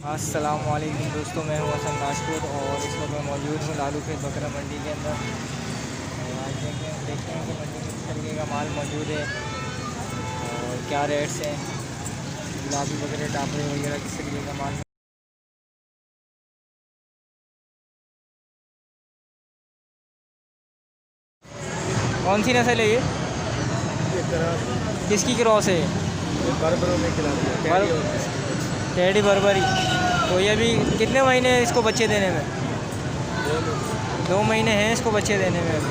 अस्सलाम वालेकुम दोस्तों, मैं हूं हसन राजपूत और इस वक्त मैं मौजूद हूं लालू खेत बकरा मंडी के अंदर। और आज देखते हैं कि मंडी में किस तरीके का माल मौजूद है और क्या रेट्स हैं। गुलाबी वगैरह टापरे वगैरह किस तरीके का माल। कौन सी नस्ल है ये? किसकी क्रॉस है ये? बर्बरों में खिलाती है टेडी बर्बरी। तो ये अभी कितने महीने हैं इसको बच्चे देने में? 2 महीने हैं इसको बच्चे देने में अभी।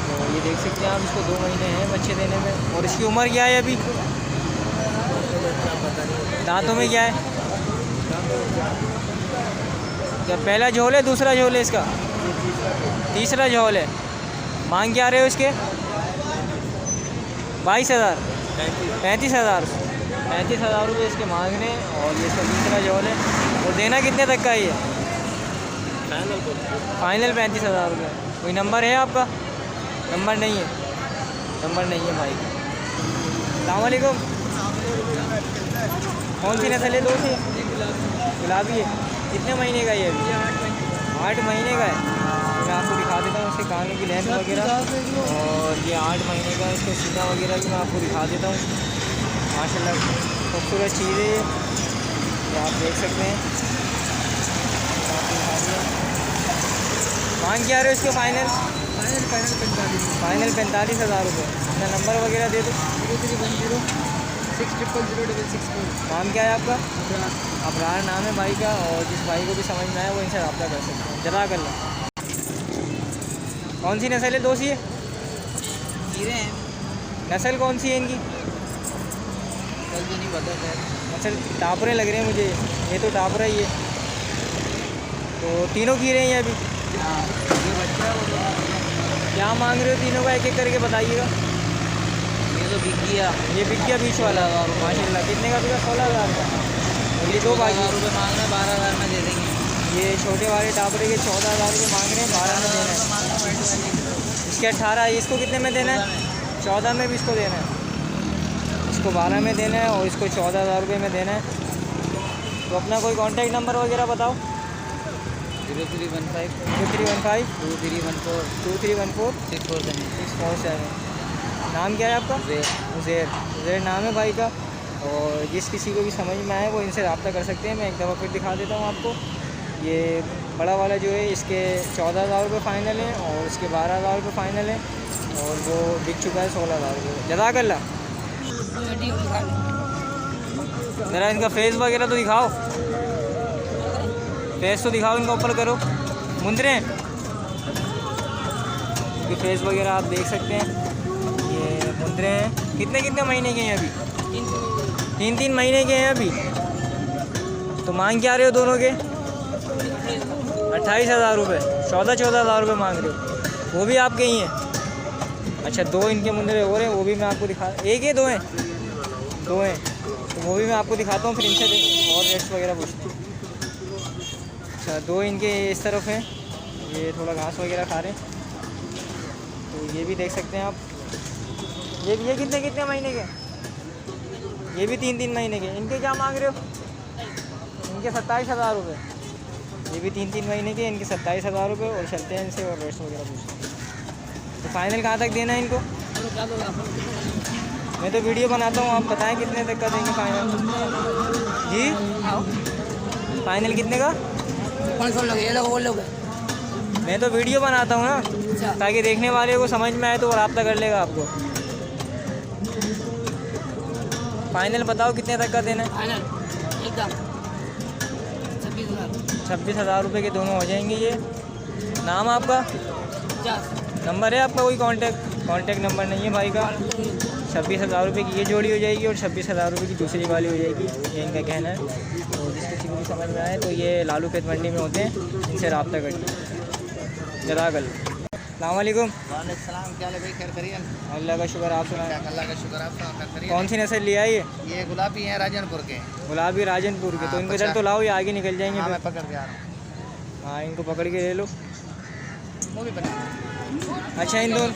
तो ये देख सकते हैं आप, इसको 2 महीने हैं बच्चे देने में। और इसकी उम्र क्या है अभी? दांतों में क्या है? क्या पहला झोल है, दूसरा झोल है इसका? तीसरा झोल है। मांग क्या रहे हो इसके? 22,000 35,000 रुपये इसके मांगने। और ये इसका तीसरा झोल है। और देना कितने तक का ये? फाइनल 35,000 रुपये। कोई नंबर है आपका? नंबर नहीं है, भाई। अस्सलाम वालेकुम। कौन सी नस्ल है दोस्त? गुलाबी है। कितने महीने का ये अभी? 8 महीने का है। मैं आपको दिखा देता हूँ उसके कानों की लेंथ वगैरह। और ये 8 महीने का इसका सीधा वगैरह भी मैं आपको दिखा देता हूँ। माशाल्लाह खूबसूरत चीज़ है ये आप देख सकते हैं। मांग क्या रहे हो इसके? फाइनल 45,000 रुपये। अपना नंबर वगैरह दे दो। 0310 नाम क्या है आपका? अबरार नाम है भाई का। और जिस भाई को भी समझ में आए वो इनसे रब्ता कर सकते हैं। जज़ाकल्लाह। कौन सी नस्ल है दोस्त ये? नस्ल कौन सी है इनकी? नहीं पता सर। नस्ल टापरे लग रहे हैं मुझे। ये तो टापरा ही है। तो तीनों कीरे हैं ये अभी? हाँ, ये बच्चा वो क्या मांग रहे हो तीनों का? एक एक करके बताइएगा। ये तो बिक गया। ये बिक गया 20 वाला। माशाल्लाह। कितने का बिका? 16,000 का। और ये 2 बाकी रुपये मांग रहे हैं, 12,000 में दे देंगे। ये छोटे वाले टापरे के 14,000 रुपये मांग रहे हैं, 12 में देना है। इसके 18। इसको कितने में देना है? 14 में भी इसको देना है। इसको 12 में देना है और इसको 14,000 रुपये में देना है। तो अपना कोई कांटेक्ट नंबर वगैरह बताओ। 0315 2315 2314 2314 647। नाम क्या है आपका? उज़ैर। उज़ैर नाम है भाई का। और जिस किसी को भी समझ में आए वो इनसे रब्ता कर सकते हैं। मैं एक दफ़ा फिर दिखा देता हूँ आपको। ये बड़ा वाला जो है इसके 14,000 रुपये फ़ाइनल है और इसके 12,000 रुपये फ़ाइनल है। और वो बिक चुका है 16,000 रुपये। जज़ाकल्लाह। ज़रा इनका फेस वगैरह तो दिखाओ। फेस तो दिखाओ, इनका ऊपर करो। मुंदरे इनके फेस वगैरह आप देख सकते हैं। ये मुंदरे हैं। कितने महीने के हैं अभी? 3 महीने के हैं अभी। तो मांग क्या रहे हो दोनों के? 28,000 रुपये। 14,000 रुपये मांग रहे हो। वो भी आपके ही हैं? अच्छा, 2 इनके मुंदरे हो रहे हैं। वो भी मैं आपको दिखा, एक है, 2 हैं? 2 हैं। तो वो भी मैं आपको दिखाता हूँ फिर इनसे और रेट्स वगैरह पूछते हैं। अच्छा, 2 इनके इस तरफ हैं। ये थोड़ा घास वगैरह खा रहे हैं। तो ये भी देख सकते हैं आप। ये कितने महीने के? ये भी 3 महीने के। इनके क्या मांग रहे हो? इनके 27,000 रुपये। ये भी 3 महीने के। इनके 27,000 रुपये। और चलते हैं इनसे और रेट्स वगैरह पूछते हैं। तो फाइनल कहाँ तक देना है इनको? मैं तो वीडियो बनाता हूँ, आप बताएं कितने तक का देंगे फाइनल? जी फाइनल कितने का? 500 लोग। मैं तो वीडियो बनाता हूँ ना, ताकि देखने वाले को समझ में आए तो रब्ता कर लेगा आपको। फाइनल बताओ कितने तक का देना है? फाइनल एकदम 26,000 रुपये के दोनों हो जाएंगे ये। नाम आपका? 50। नंबर है आपका कोई? कांटेक्ट नंबर नहीं है भाई का। 26,000 रुपये की ये जोड़ी हो जाएगी और 26,000 रुपये की दूसरी वाली हो जाएगी। ये इनका कहना है। तो जिस किसी को भी समझ में आए तो ये लालू खेत मंडी में होते हैं, इनसे रब्ता करिए। जज़ाकल्लाह। अस्सलाम वालेकुम। वालेकुम। क्या भाई, खैर करिए? अल्लाह का शुक्र, आप सुनाएं। अल्लाह का शुक्र, आप करिए। कौन सी नस्ल लिया है ये गुलाबी हैं राजनपुर के। गुलाबी राजनपुर के। तो हाँ, इनको इधर तो लाओ, ये आगे निकल जाएंगे। हाँ, मैं पकड़ के आ रहा हूँ। हाँ, इनको पकड़ के ले लो। वो भी बना। अच्छा, इन दोनों।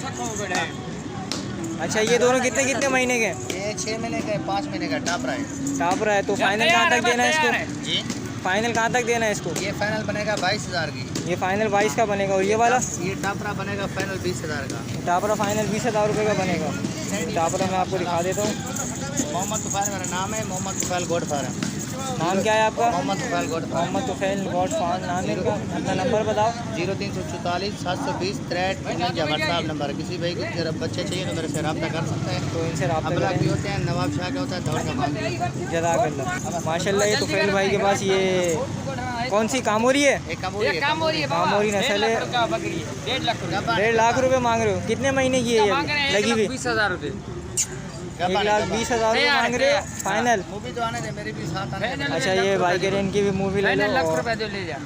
अच्छा, ये दोनों कितने महीने के? ये 6 महीने का है, 5 महीने का टापरा है। टापरा है। तो फाइनल कहाँ तक देना है इसको? जी, फाइनल कहाँ तक देना है इसको? ये फाइनल बनेगा 22,000 की। ये फाइनल 22 का बनेगा। और ये वाला ये टापरा बनेगा फाइनल 20,000 का। टापरा फाइनल 20,000 रुपये का बनेगा। टापरा मैं आपको दिखा देता हूँ। मोहम्मद तुफैल मेरा नाम है, मोहम्मद तुफैल गोड फार्म। नाम क्या है आपका? Mohammad Tufail goat farm. Mohammad Tufail goat farm नाम है इनका। अपना नंबर बताओ। 0344 720 63 व्हाट्सएप नंबर। किसी भाई को अगर बच्चे चाहिए तो मेरे से रब्ता कर सकते हैं। तो इनसे रब्ता अबला भी करें। होते हैं, नवाब शाह का होता है, दौड़ का माल। जज़ाकल्लाह। माशाल्लाह ये तुफैल भाई के पास ये कौन सी कामोरी है? एक कामोरी कामोरी नस्ल है। 1.5 लाख रुपए मांग रहे हो? कितने महीने की है ये लगी हुई? 20,000 रुपये। 1,20,000 रुपये मांग रहे हो फाइनल? मूवी तो आने दे, मेरी भी साथ आने दे। अच्छा ये भाई कह रहे हैं इनकी भी मूवी ले लो। लाख और रुपये दो ले जा।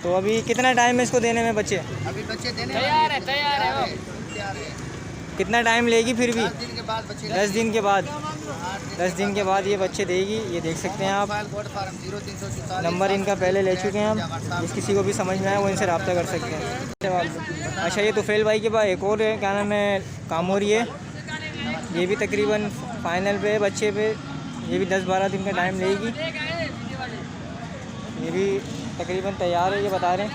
तो अभी कितना टाइम है इसको देने में बच्चे? अभी बच्चे देने तैयार है, तैयार है वो। तैयार है। कितना टाइम लेगी फिर भी? 10 दिन के बाद बच्चे 10 दिन के बाद। 10 दिन के बाद ये बच्चे देगी। ये देख सकते हैं आप। मोबाइल गोड फार्म 0344 नंबर इनका पहले ले चुके हैं हम। जिस किसी को भी समझ में आए वो इनसे रब्ता कर सकते हैं। अच्छा ये तुफैल भाई के पास एक और है, क्या नाम है, कामोरी है। ये भी तकरीबन फाइनल पे है बच्चे पे। ये भी 10-12 दिन का टाइम लेगी। ये भी तकरीबन तैयार है, ये बता रहे हैं।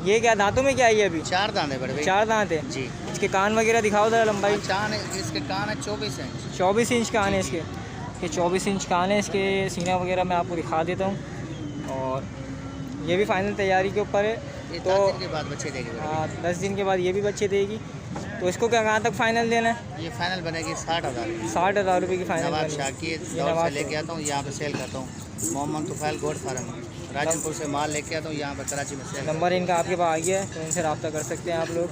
ये क्या दांतों में क्या है ये अभी? 4 दांत है बड़े भाई। 4 दांत है। जी। इसके कान वगैरह दिखाओ ज़रा लंबाई। चान इसके कान है 24 इंच। 24 इंच कान है इसके। 24 इंच कान है इसके। सीना वगैरह मैं आपको दिखा देता हूँ। और ये भी फाइनल तैयारी के ऊपर है। ये तो 10 दिन के बाद बच्चे देगी बड़े भाई। हाँ 10 दिन के बाद ये भी बच्चे देगी। तो इसको क्या कहाँ तक फाइनल देना है? ये फाइनल बनेगी 60,000 की। 60,000 रुपये की फाइनल नवाब बनेगी। शाह की दौड़ से लेके आता हूँ, यहाँ पे सेल करता हूँ। मोहम्मद तुफैल गोड फार्म राजनपुर से माल लेके आता हूँ, यहाँ पर कराची में सेल। नंबर इनका आपके पास आ गया है, तो इनसे रब्ता कर सकते हैं आप लोग।